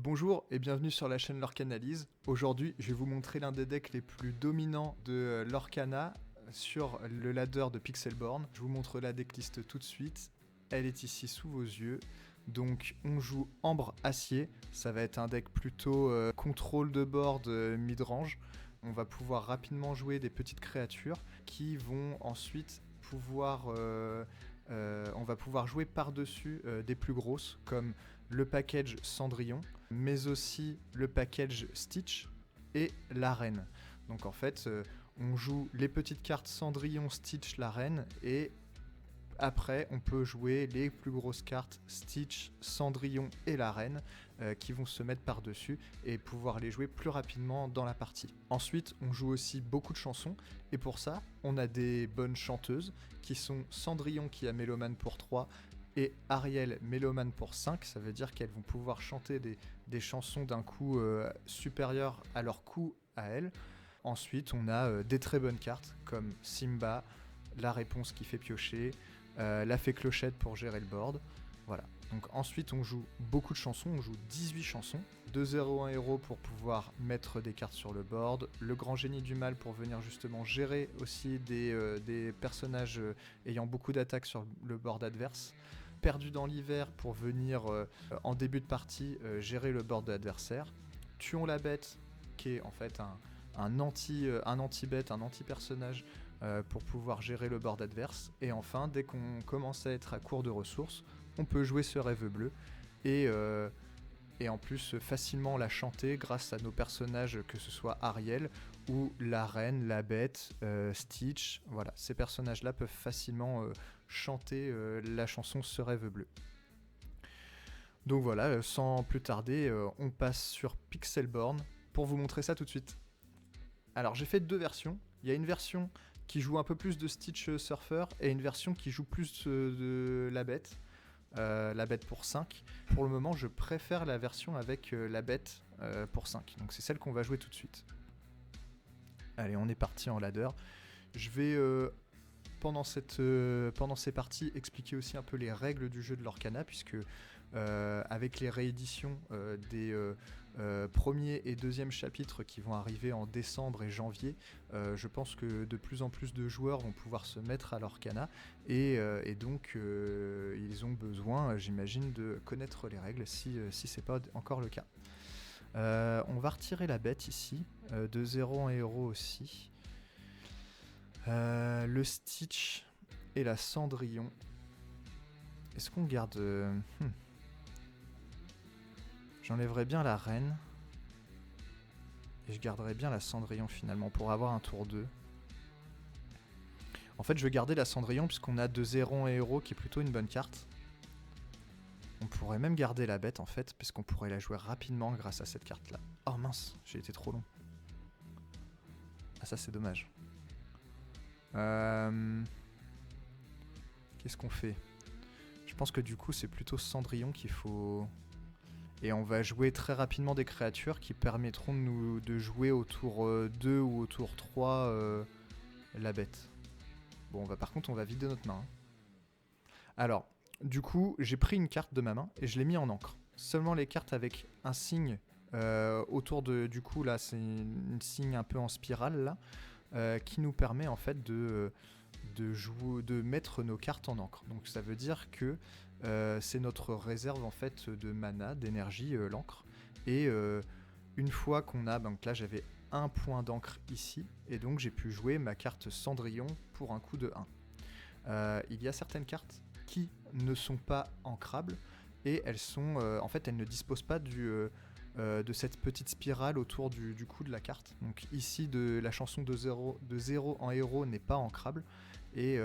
Bonjour et bienvenue sur la chaîne Lorcanalyse. Aujourd'hui, je vais vous montrer l'un des decks les plus dominants de Lorcana sur le ladder de Pixelborn. Je vous montre la decklist tout de suite. Elle est ici sous vos yeux. Donc on joue Ambre Acier. Ça va être un deck plutôt contrôle de board mid-range. On va pouvoir rapidement jouer des petites créatures qui vont ensuite pouvoir... on va pouvoir jouer par-dessus des plus grosses comme le package Cendrillon, mais aussi le package Stitch et l'arène. Donc en fait, on joue les petites cartes Cendrillon, Stitch, l'arène, et après on peut jouer les plus grosses cartes Stitch, Cendrillon et l'arène qui vont se mettre par-dessus et pouvoir les jouer plus rapidement dans la partie. Ensuite, on joue aussi beaucoup de chansons, et pour ça, on a des bonnes chanteuses qui sont Cendrillon qui a Mélomane pour 3 et Ariel Mélomane pour 5, ça veut dire qu'elles vont pouvoir chanter des chansons d'un coup supérieur à leur coût à elles. Ensuite, on a des très bonnes cartes comme Simba, la réponse qui fait piocher, la fée clochette pour gérer le board. Voilà. Donc ensuite, on joue beaucoup de chansons, on joue 18 chansons, 2-0-1 héros pour pouvoir mettre des cartes sur le board, le grand génie du mal pour venir justement gérer aussi des personnages ayant beaucoup d'attaques sur le board adverse, perdu dans l'hiver pour venir en début de partie gérer le board de l'adversaire, tuons la bête qui est en fait un anti-bête, un anti-personnage pour pouvoir gérer le board adverse, et enfin dès qu'on commence à être à court de ressources, on peut jouer ce rêve bleu et en plus facilement la chanter grâce à nos personnages, que ce soit Ariel ou la reine, la bête, Stitch. Voilà, ces personnages-là peuvent facilement chanter la chanson Ce rêve bleu. Donc voilà, sans plus tarder, on passe sur Pixelborn pour vous montrer ça tout de suite. Alors j'ai fait deux versions. Il y a une version qui joue un peu plus de Stitch Surfer et une version qui joue plus de la bête pour 5. Pour le moment, je préfère la version avec la bête pour 5. Donc c'est celle qu'on va jouer tout de suite. Allez, on est parti en ladder. Je vais, pendant ces parties, expliquer aussi un peu les règles du jeu de Lorcana, puisque avec les rééditions des premiers et deuxième chapitres qui vont arriver en décembre et janvier, je pense que de plus en plus de joueurs vont pouvoir se mettre à Lorcana, et donc ils ont besoin, j'imagine, de connaître les règles si c'est pas encore le cas. On va retirer la bête ici, de 0 en héros aussi. Le Stitch et la Cendrillon. Est-ce qu'on garde... J'enlèverais bien la reine. Et je garderais bien la Cendrillon finalement pour avoir un tour 2. En fait, je vais garder la Cendrillon puisqu'on a 2-0 en héros qui est plutôt une bonne carte. On pourrait même garder la bête en fait, puisqu'on pourrait la jouer rapidement grâce à cette carte là. Oh mince, j'ai été trop long. Ah, ça c'est dommage. Qu'est-ce qu'on fait ? Je pense que du coup c'est plutôt Cendrillon qu'il faut... Et on va jouer très rapidement des créatures qui permettront de jouer au tour 2 ou au tour 3 la bête. Bon, par contre on va vider notre main. Alors, du coup j'ai pris une carte de ma main et je l'ai mis en encre. Seulement les cartes avec un signe autour de... Du coup là c'est un signe un peu en spirale là, qui nous permet en fait de mettre nos cartes en encre. Donc ça veut dire que c'est notre réserve en fait de mana, d'énergie, l'encre. Et une fois qu'on a, donc là j'avais un point d'encre ici, et donc j'ai pu jouer ma carte Cendrillon pour un coût de 1. Il y a certaines cartes qui ne sont pas ancrables, et elles sont, en fait elles ne disposent pas de cette petite spirale autour du cou de la carte. Donc ici la chanson de 0 en héros n'est pas ancrable, et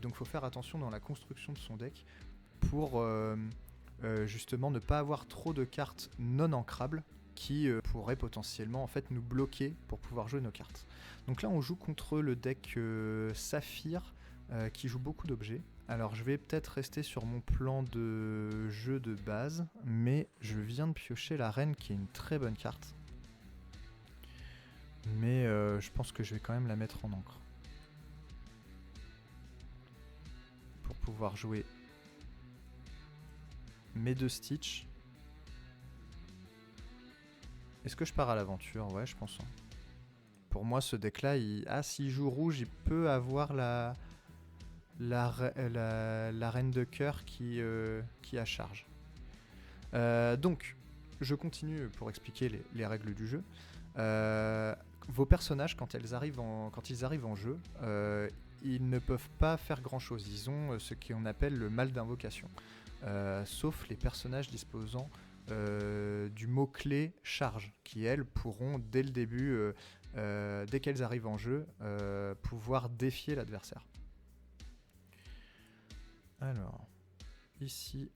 donc il faut faire attention dans la construction de son deck pour justement ne pas avoir trop de cartes non ancrables qui pourraient potentiellement en fait nous bloquer pour pouvoir jouer nos cartes. Donc là on joue contre le deck Saphir qui joue beaucoup d'objets. Alors je vais peut-être rester sur mon plan de jeu de base, mais je viens de piocher la reine qui est une très bonne carte. Mais je pense que je vais quand même la mettre en encre. Pour pouvoir jouer mes deux Stitch. Est-ce que je pars à l'aventure? Ouais, je pense. Hein. Pour moi, ce deck-là, s'il joue rouge, il peut avoir la reine de cœur qui a charge. Donc, je continue pour expliquer les règles du jeu. Vos personnages, quand ils arrivent en jeu, ils ne peuvent pas faire grand-chose. Ils ont ce qu'on appelle le mal d'invocation. Sauf les personnages disposant du mot-clé charge, qui elles pourront dès le début, dès qu'elles arrivent en jeu, pouvoir défier l'adversaire. Alors, ici,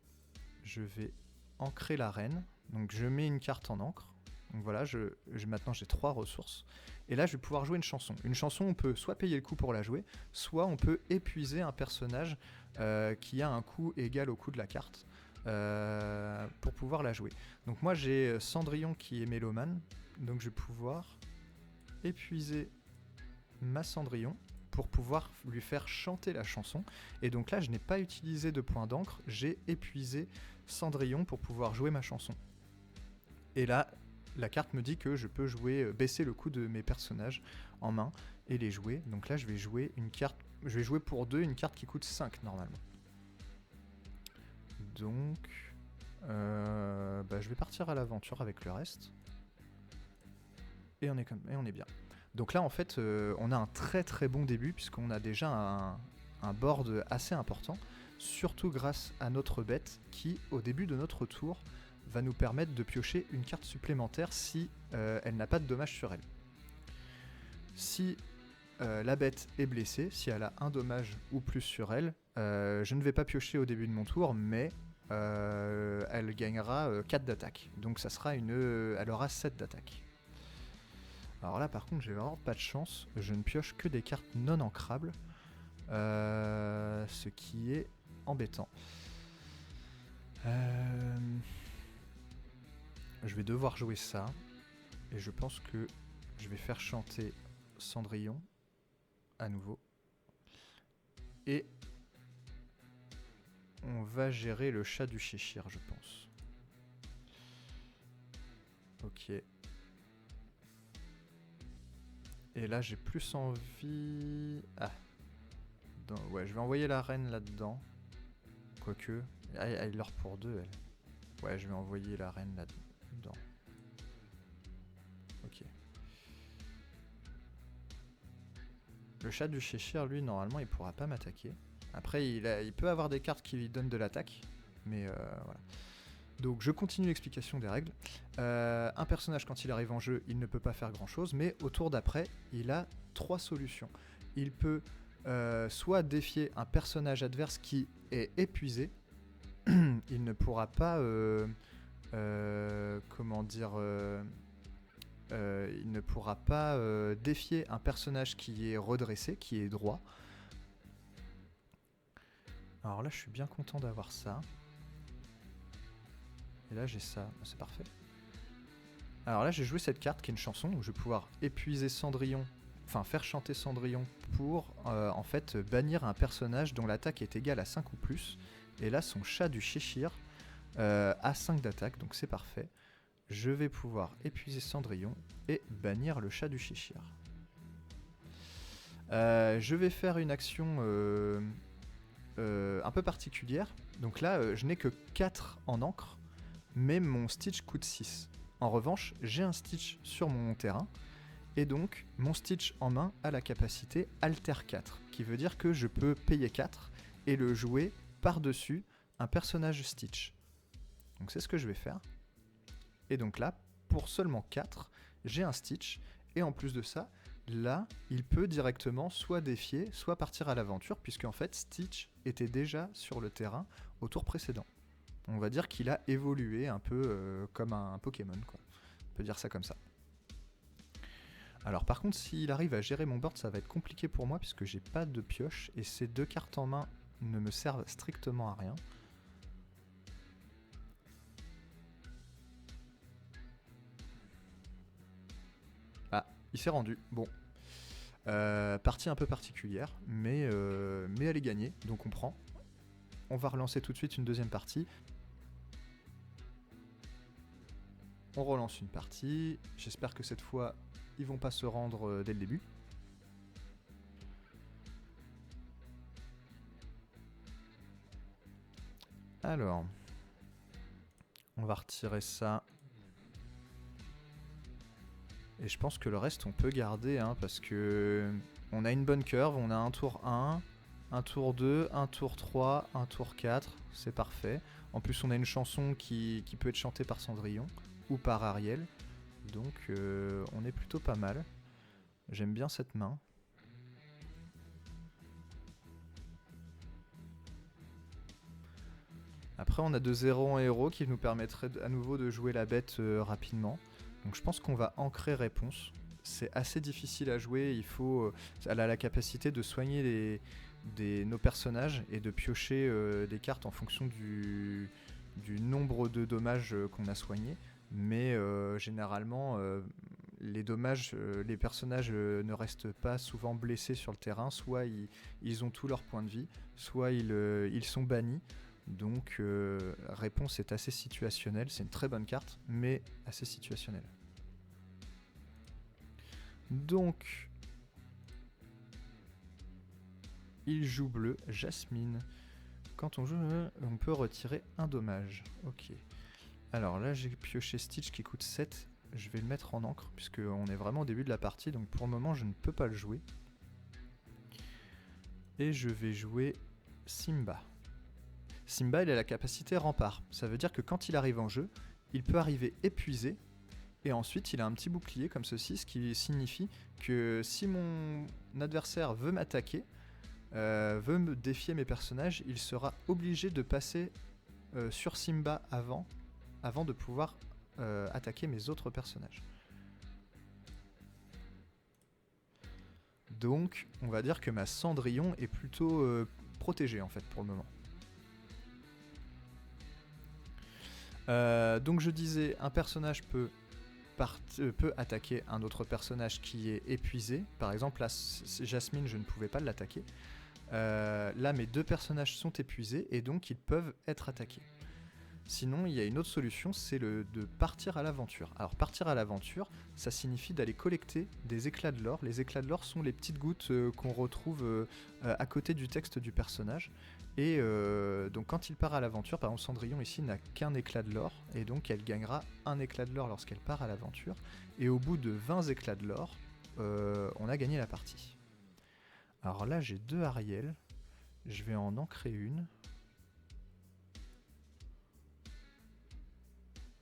je vais ancrer la reine. Donc je mets une carte en encre. Donc voilà, maintenant j'ai 3 ressources. Et là, je vais pouvoir jouer une chanson. Une chanson, on peut soit payer le coût pour la jouer, soit on peut épuiser un personnage qui a un coût égal au coût de la carte pour pouvoir la jouer. Donc moi, j'ai Cendrillon qui est mélomane. Donc je vais pouvoir épuiser ma Cendrillon pour pouvoir lui faire chanter la chanson. Et donc là, je n'ai pas utilisé de point d'encre, j'ai épuisé Cendrillon pour pouvoir jouer ma chanson. Et là, la carte me dit que je peux baisser le coût de mes personnages en main et les jouer. Donc là, je vais jouer pour 2 une carte qui coûte 5 normalement. Donc, je vais partir à l'aventure avec le reste. Et on est bien. Donc là, en fait, on a un très très bon début puisqu'on a déjà un board assez important, surtout grâce à notre bête qui, au début de notre tour, va nous permettre de piocher une carte supplémentaire si elle n'a pas de dommage sur elle. Si la bête est blessée, si elle a un dommage ou plus sur elle, je ne vais pas piocher au début de mon tour, mais elle gagnera 4 d'attaque. Donc ça sera elle aura 7 d'attaque. Alors là par contre j'ai vraiment pas de chance, je ne pioche que des cartes non ancrables, ce qui est embêtant. Je vais devoir jouer ça, et je pense que je vais faire chanter Cendrillon à nouveau. Et on va gérer le chat du Cheshire, je pense. Ok. Et là, j'ai plus envie... ouais, je vais envoyer la reine là-dedans. Quoique... elle leur pour 2, elle. Ouais, je vais envoyer la reine là-dedans. Ok. Le chat du Cheshire, lui, normalement, il pourra pas m'attaquer. Après, il peut avoir des cartes qui lui donnent de l'attaque. Mais voilà. Donc je continue l'explication des règles. Un personnage, quand il arrive en jeu, il ne peut pas faire grand chose, mais au tour d'après, il a 3 solutions. Il peut soit défier un personnage adverse qui est épuisé, il ne pourra pas il ne pourra pas défier un personnage qui est redressé, qui est droit. Alors là, je suis bien content d'avoir ça. Et là j'ai ça, c'est parfait. Alors là j'ai joué cette carte qui est une chanson où je vais pouvoir épuiser Cendrillon, enfin faire chanter Cendrillon pour en fait bannir un personnage dont l'attaque est égale à 5 ou plus. Et là son chat du Cheshire a 5 d'attaque, donc c'est parfait. Je vais pouvoir épuiser Cendrillon et bannir le chat du Cheshire. Je vais faire une action un peu particulière. Donc là je n'ai que 4 en encre, mais mon Stitch coûte 6. En revanche, j'ai un Stitch sur mon terrain, et donc mon Stitch en main a la capacité Alter 4, qui veut dire que je peux payer 4 et le jouer par-dessus un personnage Stitch. Donc c'est ce que je vais faire. Et donc là, pour seulement 4, j'ai un Stitch, et en plus de ça, là, il peut directement soit défier, soit partir à l'aventure, puisque en fait Stitch était déjà sur le terrain au tour précédent. On va dire qu'il a évolué un peu comme un Pokémon, quoi. On peut dire ça comme ça. Alors par contre, s'il arrive à gérer mon board, ça va être compliqué pour moi puisque j'ai pas de pioche et ces 2 cartes en main ne me servent strictement à rien. Ah, il s'est rendu. Bon. Partie un peu particulière, mais elle est gagnée, donc on prend. On va relancer tout de suite une deuxième partie. On relance une partie. J'espère que cette fois, ils vont pas se rendre dès le début. Alors, on va retirer ça. Et je pense que le reste, on peut garder, hein, parce que on a une bonne curve. On a un tour 1, un tour 2, un tour 3, un tour 4. C'est parfait. En plus, on a une chanson qui peut être chantée par Cendrillon ou par Ariel. Donc, on est plutôt pas mal. J'aime bien cette main. Après, on a 2 zéros en héros qui nous permettraient à nouveau de jouer la bête rapidement. Donc je pense qu'on va ancrer réponse. C'est assez difficile à jouer. Elle a la capacité de soigner nos personnages et de piocher des cartes en fonction du nombre de dommages qu'on a soignés. Mais généralement, les dommages, les personnages ne restent pas souvent blessés sur le terrain. Soit ils ont tous leurs points de vie, soit ils sont bannis. Donc réponse est assez situationnelle, c'est une très bonne carte, mais assez situationnelle. Donc il joue bleu, Jasmine. Quand on joue, on peut retirer un dommage. Ok. Alors là j'ai pioché Stitch qui coûte 7. Je vais le mettre en encre, puisqu'on est vraiment au début de la partie, donc pour le moment je ne peux pas le jouer. Et je vais jouer Simba. Simba, il a la capacité rempart. Ça veut dire que quand il arrive en jeu, il peut arriver épuisé, et ensuite il a un petit bouclier comme ceci, ce qui signifie que si mon adversaire veut m'attaquer, veut me défier mes personnages, il sera obligé de passer sur Simba avant de pouvoir attaquer mes autres personnages. Donc, on va dire que ma Cendrillon est plutôt protégée en fait pour le moment. Donc je disais, un personnage peut attaquer un autre personnage qui est épuisé. Par exemple, là, Jasmine, je ne pouvais pas l'attaquer. Là, mes 2 personnages sont épuisés et donc ils peuvent être attaqués. Sinon, il y a une autre solution, c'est de partir à l'aventure. Alors, partir à l'aventure, ça signifie d'aller collecter des éclats de l'or. Les éclats de l'or sont les petites gouttes qu'on retrouve à côté du texte du personnage. Et donc, quand il part à l'aventure, par exemple, Cendrillon ici n'a qu'un éclat de l'or, et donc elle gagnera un éclat de l'or lorsqu'elle part à l'aventure. Et au bout de 20 éclats de l'or, on a gagné la partie. Alors là, j'ai 2 Ariel. Je vais en ancrer une.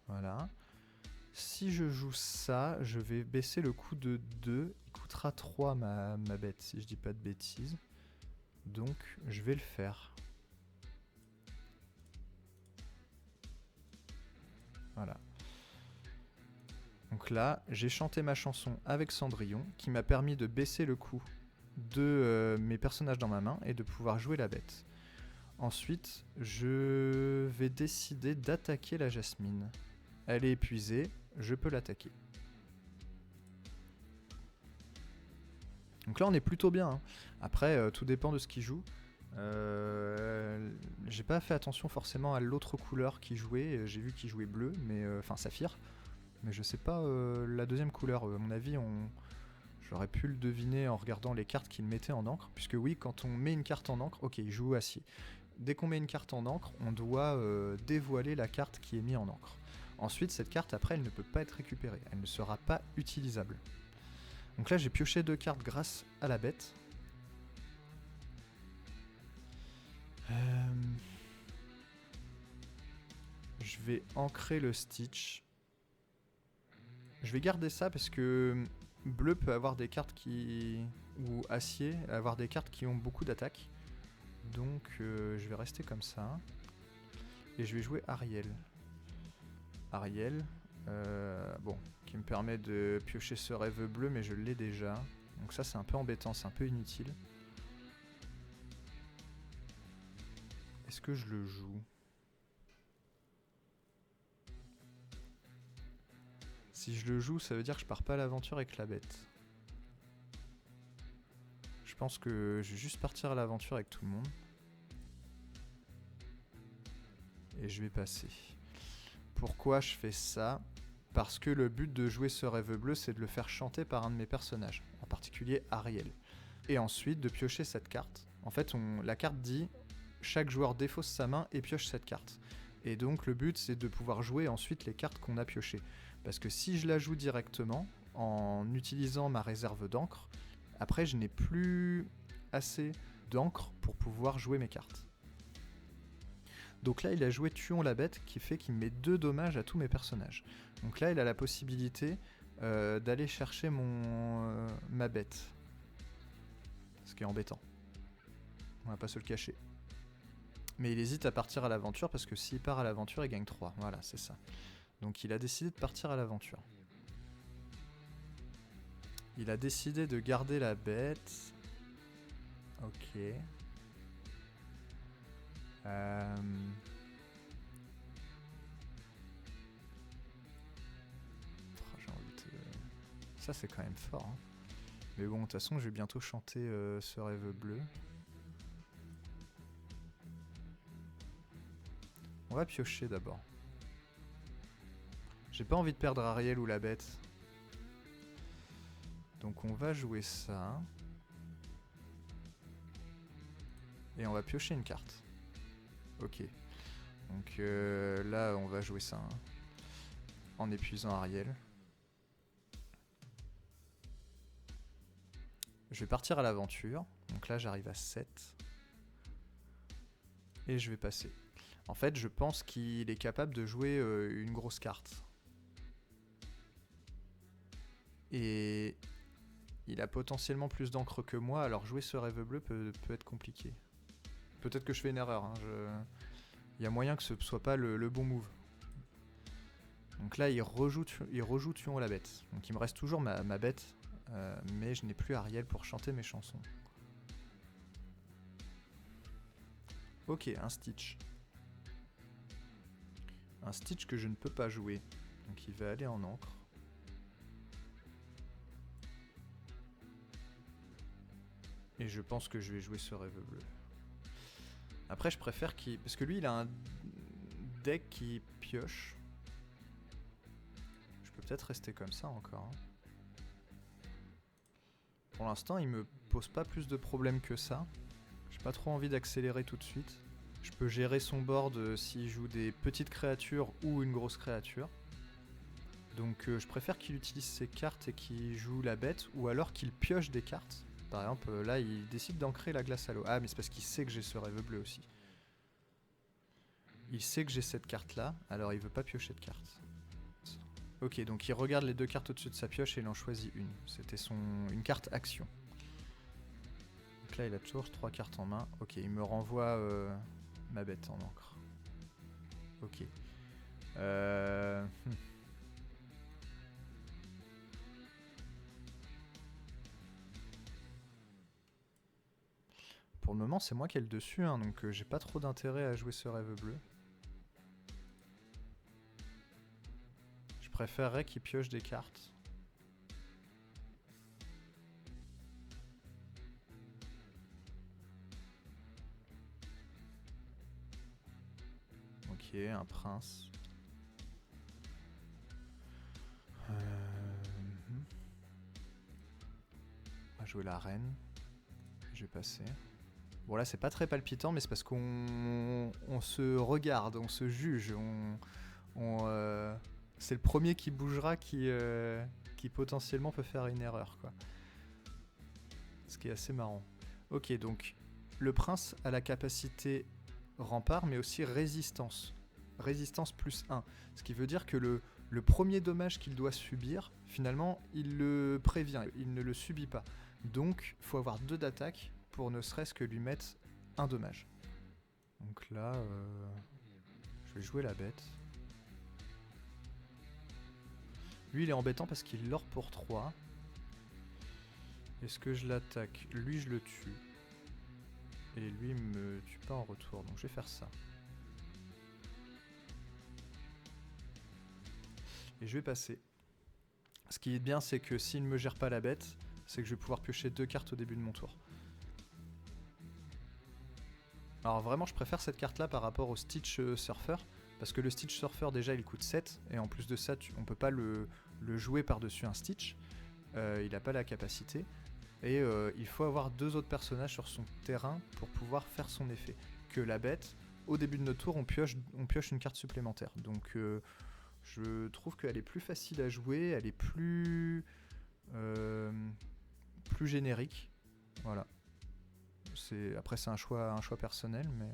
Voilà. Si je joue ça, je vais baisser le coût de 2. Il coûtera 3 ma bête, si je dis pas de bêtises. Donc, je vais le faire. Voilà. Donc là, j'ai chanté ma chanson avec Cendrillon, qui m'a permis de baisser le coût de mes personnages dans ma main et de pouvoir jouer la bête. Ensuite, je vais décider d'attaquer la Jasmine. Elle est épuisée, je peux l'attaquer. Donc là on est plutôt bien, hein. Après tout dépend de ce qu'il joue. J'ai pas fait attention forcément à l'autre couleur qu'il jouait. J'ai vu qu'il jouait bleu, mais enfin saphir. Mais je sais pas la deuxième couleur. À mon avis, j'aurais pu le deviner en regardant les cartes qu'il mettait en encre. Puisque oui, quand on met une carte en encre, ok, il joue acier. Dès qu'on met une carte en encre, on doit dévoiler la carte qui est mise en encre. Ensuite, cette carte, après, elle ne peut pas être récupérée. Elle ne sera pas utilisable. Donc là, j'ai pioché 2 cartes grâce à la bête. Je vais ancrer le Stitch. Je vais garder ça parce que bleu peut avoir des cartes ou acier, avoir des cartes qui ont beaucoup d'attaques. Donc je vais rester comme ça. Et je vais jouer Ariel. Ariel, bon, qui me permet de piocher ce rêve bleu, mais je l'ai déjà. Donc ça c'est un peu embêtant, c'est un peu inutile. Est-ce que je le joue ? Si je le joue, ça veut dire que je pars pas à l'aventure avec la bête. Je pense que je vais juste partir à l'aventure avec tout le monde. Et je vais passer. Pourquoi je fais ça ? parce que le but de jouer ce rêve bleu, c'est de le faire chanter par un de mes personnages, en particulier Ariel. Et ensuite de piocher cette carte. En fait, la carte dit chaque joueur défausse sa main et pioche cette carte. Et donc le but, c'est de pouvoir jouer ensuite les cartes qu'on a piochées. Parce que si je la joue directement, en utilisant ma réserve d'encre, après je n'ai plus assez d'encre pour pouvoir jouer mes cartes. Donc là, il a joué Tuons la bête, qui fait qu'il met 2 dommages à tous mes personnages. Donc là, il a la possibilité d'aller chercher ma bête. Ce qui est embêtant. On va pas se le cacher. Mais il hésite à partir à l'aventure, parce que s'il part à l'aventure, il gagne 3. Voilà, c'est ça. Donc il a décidé de partir à l'aventure. Il a décidé de garder la bête. Ok. J'ai envie de... Ça c'est quand même fort. Hein. Mais bon, de toute façon, je vais bientôt chanter ce rêve bleu. On va piocher d'abord. J'ai pas envie de perdre Ariel ou la bête. Donc on va jouer ça. Et on va piocher une carte. Ok. Donc là, on va jouer ça. Hein, en épuisant Ariel. Je vais partir à l'aventure. Donc là, j'arrive à 7. Et je vais passer. En fait, je pense qu'il est capable de jouer une grosse carte. Et il a potentiellement plus d'encre que moi, alors jouer ce rêve bleu peut être compliqué. Peut-être que je fais une erreur. Hein, il y a moyen que ce soit pas le bon move. Donc là, il rejoue Tuons la bête. Donc il me reste toujours ma bête, mais je n'ai plus Ariel pour chanter mes chansons. Ok, un Stitch. Un Stitch que je ne peux pas jouer. Donc il va aller en encre. Et je pense que je vais jouer ce rêve bleu. Après, je préfère qu'il... Parce que lui, il a un deck qui pioche. Je peux peut-être rester comme ça encore. Hein. Pour l'instant, il me pose pas plus de problèmes que ça. J'ai pas trop envie d'accélérer tout de suite. Je peux gérer son board s'il joue des petites créatures ou une grosse créature. Donc je préfère qu'il utilise ses cartes et qu'il joue la bête, ou alors qu'il pioche des cartes. Par exemple, là, il décide d'ancrer la glace à l'eau. Ah, mais c'est parce qu'il sait que j'ai ce rêve bleu aussi. Il sait que j'ai cette carte-là, alors il veut pas piocher de carte. Ok, donc il regarde les 2 cartes au-dessus de sa pioche et il en choisit une. C'était une carte action. Donc là, il a toujours 3 cartes en main. Ok, il me renvoie ma bête en encre. Ok. Pour le moment, c'est moi qui ai le dessus, hein, donc j'ai pas trop d'intérêt à jouer ce rêve bleu. Je préférerais qu'il pioche des cartes. Ok, un prince. On va jouer la reine. Je vais passer. Bon là c'est pas très palpitant, mais c'est parce qu'on se regarde, on se juge, c'est le premier qui bougera qui potentiellement peut faire une erreur, quoi. Ce qui est assez marrant. Ok, donc le prince a la capacité rempart, mais aussi résistance. Résistance plus 1. Ce qui veut dire que le premier dommage qu'il doit subir, finalement, il le prévient, il ne le subit pas. Donc, il faut avoir 2 d'attaque pour ne serait-ce que lui mettre un dommage. Donc là, je vais jouer la bête. Lui, il est embêtant parce qu'il lord pour 3. Est-ce que je l'attaque? Lui, je le tue. Et lui, il me tue pas en retour. Donc je vais faire ça. Et je vais passer. Ce qui est bien, c'est que s'il ne me gère pas la bête, c'est que je vais pouvoir piocher 2 cartes au début de mon tour. Alors vraiment, je préfère cette carte-là par rapport au Stitch Surfer, parce que le Stitch Surfer déjà il coûte 7, et en plus de ça on peut pas le jouer par-dessus un Stitch, il a pas la capacité, et il faut avoir 2 autres personnages sur son terrain pour pouvoir faire son effet. Que la bête, au début de notre tour, on pioche une carte supplémentaire. Donc je trouve qu'elle est plus facile à jouer, elle est plus générique. Voilà. Après c'est un choix personnel, mais...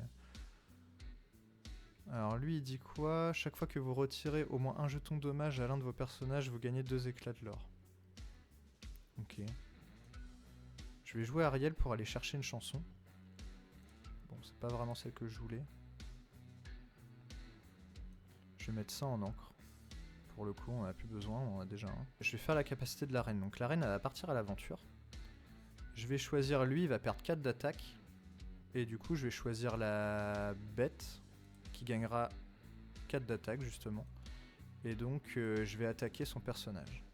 Alors lui il dit quoi? Chaque fois que vous retirez au moins un jeton dommage à l'un de vos personnages, vous gagnez 2 éclats de l'or. Ok. Je vais jouer Ariel pour aller chercher une chanson. Bon, c'est pas vraiment celle que je voulais. Je vais mettre ça en encre. Pour le coup, on en a plus besoin, on en a déjà un. Je vais faire la capacité de la reine. Donc la reine, elle va partir à l'aventure. Je vais choisir lui, il va perdre 4 d'attaque. Et du coup, je vais choisir la bête, qui gagnera 4 d'attaque, justement. Et donc, je vais attaquer son personnage.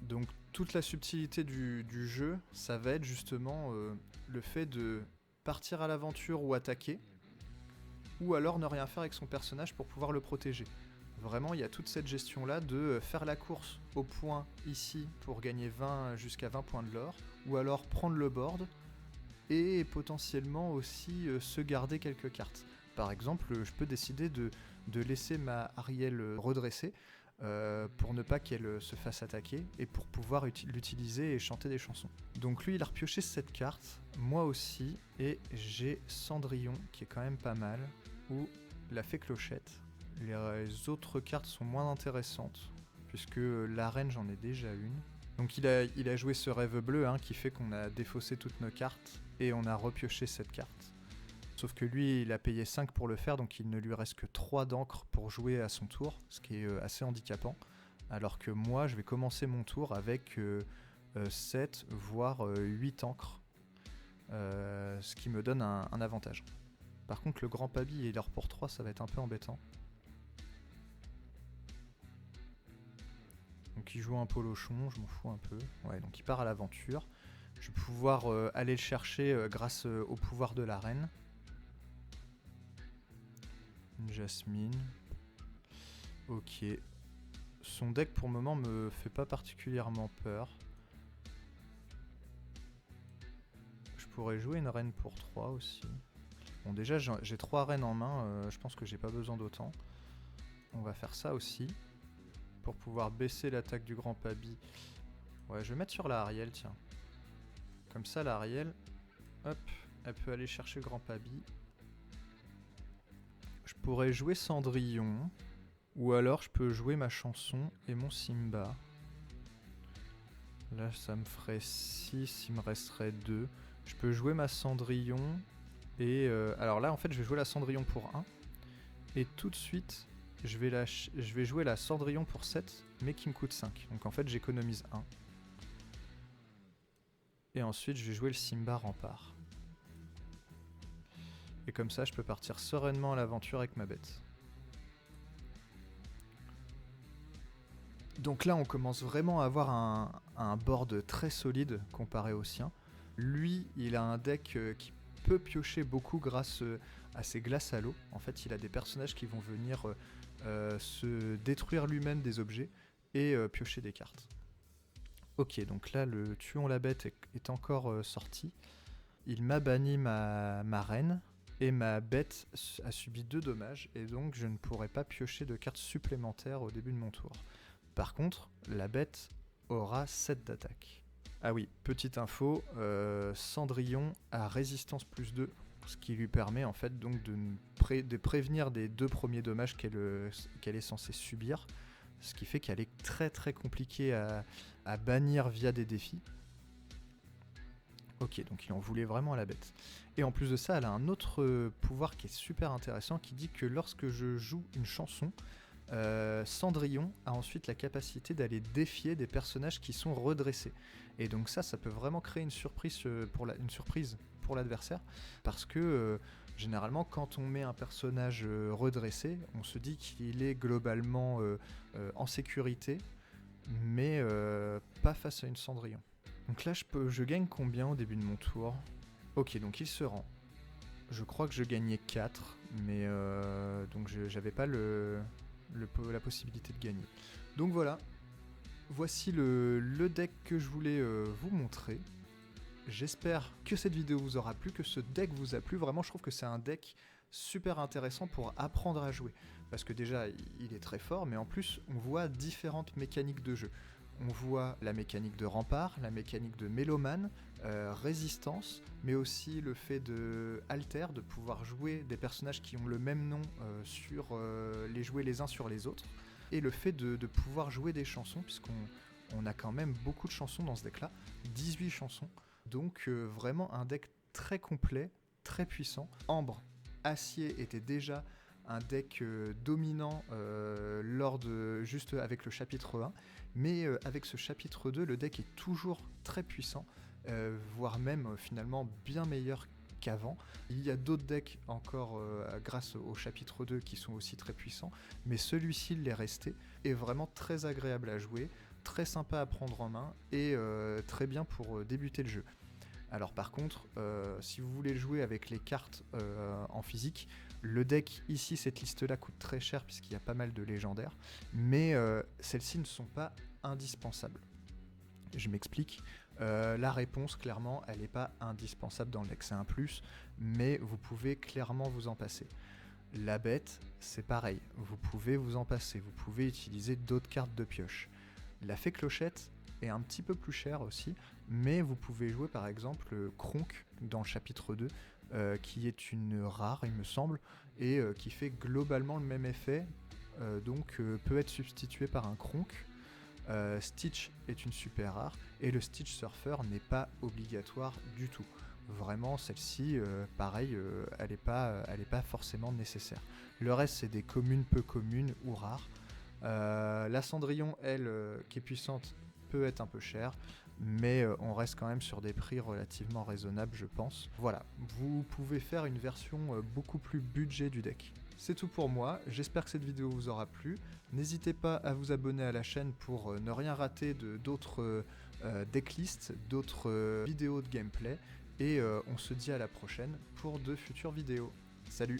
Donc toute la subtilité du jeu, ça va être justement le fait de partir à l'aventure ou attaquer, ou alors ne rien faire avec son personnage pour pouvoir le protéger. Vraiment, il y a toute cette gestion-là de faire la course au point ici pour gagner 20 jusqu'à 20 points de l'or, ou alors prendre le board et potentiellement aussi se garder quelques cartes. Par exemple, je peux décider de laisser ma Ariel redressée, pour ne pas qu'elle se fasse attaquer et pour pouvoir l'utiliser et chanter des chansons. Donc lui il a repioché cette carte, moi aussi, et j'ai Cendrillon qui est quand même pas mal, ou la Fée Clochette. Les autres cartes sont moins intéressantes puisque la reine j'en ai déjà une. Donc il a joué ce rêve bleu qui fait qu'on a défaussé toutes nos cartes et on a repioché cette carte. Sauf que lui, il a payé 5 pour le faire, donc il ne lui reste que 3 d'encre pour jouer à son tour, ce qui est assez handicapant. Alors que moi, je vais commencer mon tour avec 7, voire 8 encres, ce qui me donne un avantage. Par contre, le grand Pabi et l'or pour 3, ça va être un peu embêtant. Donc il joue un polochon, je m'en fous un peu. Ouais, donc il part à l'aventure. Je vais pouvoir aller le chercher grâce au pouvoir de la reine. Une Jasmine. Ok. Son deck pour le moment me fait pas particulièrement peur. Je pourrais jouer une reine pour 3 aussi. Bon déjà j'ai 3 reines en main, je pense que j'ai pas besoin d'autant. On va faire ça aussi. Pour pouvoir baisser l'attaque du grand Pabi. Ouais, je vais mettre sur la Ariel, tiens. Comme ça la Ariel, hop, elle peut aller chercher le grand Pabi. Je pourrais jouer Cendrillon. Ou alors je peux jouer ma chanson et mon Simba. Là ça me ferait 6, il me resterait 2. Je peux jouer ma Cendrillon. Et alors là en fait je vais jouer la Cendrillon pour 1. Et tout de suite je vais jouer la Cendrillon pour 7, mais qui me coûte 5. Donc en fait j'économise 1. Et ensuite je vais jouer le Simba Rempart. Et comme ça je peux partir sereinement à l'aventure avec ma bête. Donc là on commence vraiment à avoir un board très solide comparé au sien. Lui il a un deck qui peut piocher beaucoup grâce à ses glaces à l'eau. En fait il a des personnages qui vont venir se détruire lui-même des objets et piocher des cartes. Ok, donc là le tuons la bête est encore sorti. Il m'a banni ma reine et ma bête a subi 2 dommages et donc je ne pourrai pas piocher de cartes supplémentaires au début de mon tour. Par contre, la bête aura 7 d'attaque. Ah oui, petite info, Cendrillon a résistance plus 2, ce qui lui permet en fait donc de prévenir des 2 premiers dommages qu'elle est censée subir, ce qui fait qu'elle est très très compliquée à bannir via des défis. Ok, donc il en voulait vraiment à la bête. Et en plus de ça, elle a un autre pouvoir qui est super intéressant, qui dit que lorsque je joue une chanson, Cendrillon a ensuite la capacité d'aller défier des personnages qui sont redressés. Et donc ça peut vraiment créer une surprise pour l'adversaire, parce que généralement quand on met un personnage redressé, on se dit qu'il est globalement en sécurité, mais pas face à une Cendrillon. Donc là, je gagne combien au début de mon tour? Ok, donc il se rend. Je crois que je gagnais 4, mais donc j'avais pas la possibilité de gagner. Donc voilà, voici le deck que je voulais vous montrer. J'espère que cette vidéo vous aura plu, que ce deck vous a plu. Vraiment, je trouve que c'est un deck super intéressant pour apprendre à jouer. Parce que déjà, il est très fort, mais en plus, on voit différentes mécaniques de jeu. On voit la mécanique de rempart, la mécanique de mélomane, résistance, mais aussi le fait de alter, de pouvoir jouer des personnages qui ont le même nom les jouer les uns sur les autres, et le fait de pouvoir jouer des chansons, puisqu'on a quand même beaucoup de chansons dans ce deck-là, 18 chansons, donc vraiment un deck très complet, très puissant. Ambre, Acier était déjà un deck dominant juste avec le chapitre 1, mais avec ce chapitre 2, le deck est toujours très puissant, voire même finalement bien meilleur qu'avant. Il y a d'autres decks encore grâce au chapitre 2 qui sont aussi très puissants, mais celui-ci l'est resté, est vraiment très agréable à jouer, très sympa à prendre en main et très bien pour débuter le jeu. Alors par contre, si vous voulez jouer avec les cartes en physique, le deck ici, cette liste-là coûte très cher puisqu'il y a pas mal de légendaires, mais celles-ci ne sont pas indispensables. Je m'explique. La réponse, clairement, elle n'est pas indispensable dans le deck, c'est un plus, mais vous pouvez clairement vous en passer. La bête, c'est pareil, vous pouvez vous en passer, vous pouvez utiliser d'autres cartes de pioche. La fée clochette est un petit peu plus chère aussi, mais vous pouvez jouer par exemple Kronk dans le chapitre 2, qui est une rare il me semble, et qui fait globalement le même effet, donc peut être substitué par un Kronk. Stitch est une super rare, et le Stitch Surfer n'est pas obligatoire du tout. Vraiment, celle-ci, pareil, elle n'est pas forcément nécessaire. Le reste, c'est des communes peu communes ou rares. La Cendrillon, elle, qui est puissante, peut être un peu chère, mais on reste quand même sur des prix relativement raisonnables, je pense. Voilà, vous pouvez faire une version beaucoup plus budget du deck. C'est tout pour moi, j'espère que cette vidéo vous aura plu. N'hésitez pas à vous abonner à la chaîne pour ne rien rater d'autres decklists, d'autres vidéos de gameplay. Et on se dit à la prochaine pour de futures vidéos. Salut!